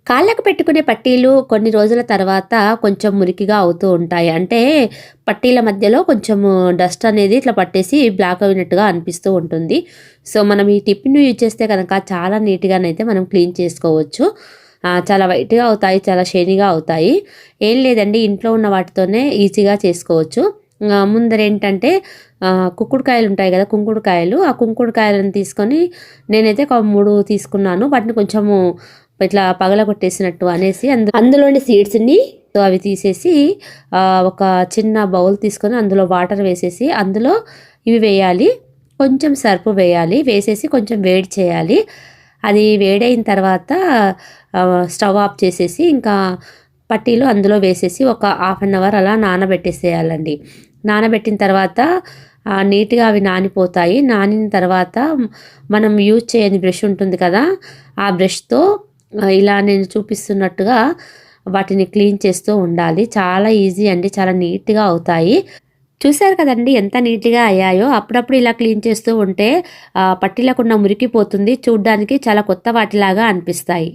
కాళ్ళకు పెట్టుకునే పట్టీలు కొన్ని రోజుల తర్వాత కొంచెం మురికిగా అవుతూ ఉంటాయి. అంటే పట్టీల మధ్యలో కొంచెము డస్ట్ అనేది ఇట్లా పట్టేసి బ్లాక్ అయినట్టుగా అనిపిస్తూ ఉంటుంది. సో, మనం ఈ టిప్‌ని యూజ్ చేస్తే గనక చాలా నీట్‌గానైతే మనం క్లీన్ చేసుకోవచ్చు. చాలా వైట్‌గా అవుతాయి. చాలా షైనీగా అవుతాయి. ఏం లేదండి, ఇంట్లో ఉన్న వాటితోనే ఈజీగా చేసుకోవచ్చు. ముందరేంటంటే కుంకుడుకాయలు ఉంటాయి గదా! కుంకుడుకాయలు. ఆ కుంకుడుకాయలను తీసుకొని నేనైతే ఒక 3 తీసుకున్నాను. వాటిని కొంచెము ఇట్లా పగలగొట్టేసినట్టు అనేసి అందులోని సీడ్స్‌ని అవి తీసేసి ఒక చిన్న బౌల్ తీసుకొని అందులో వాటర్ వేసేసి అందులో ఇవి వేయాలి. కొంచెం సర్పు వేయాలి. వేసేసి కొంచెం వేడి చేయాలి. అది వేడైన తర్వాత స్టవ్ ఆఫ్ చేసేసి ఇంకా పట్టీలు అందులో వేసేసి ఒక హాఫ్ అన్ అవర్ అలా నానబెట్టేసేయాలండి. నానబెట్టిన తర్వాత నీట్‌గా అవి నానిపోతాయి. నానిన తర్వాత మనం యూజ్ చేయని బ్రష్ ఉంటుంది కదా! ఆ బ్రష్‌తో ఇలా నేను చూపిస్తున్నట్టుగా వాటిని క్లీన్ చేస్తూ ఉండాలి. చాలా ఈజీ అండి. చాలా నీట్‌గా అవుతాయి. చూసారు కదండీ ఎంత నీట్‌గా అయ్యాయో! అప్పుడప్పుడు ఇలా క్లీన్ చేస్తూ ఉంటే పట్టీలకున్న మురికి పోతుంది. చూడ్డానికి చాలా కొత్త వాటిలాగా అనిపిస్తాయి.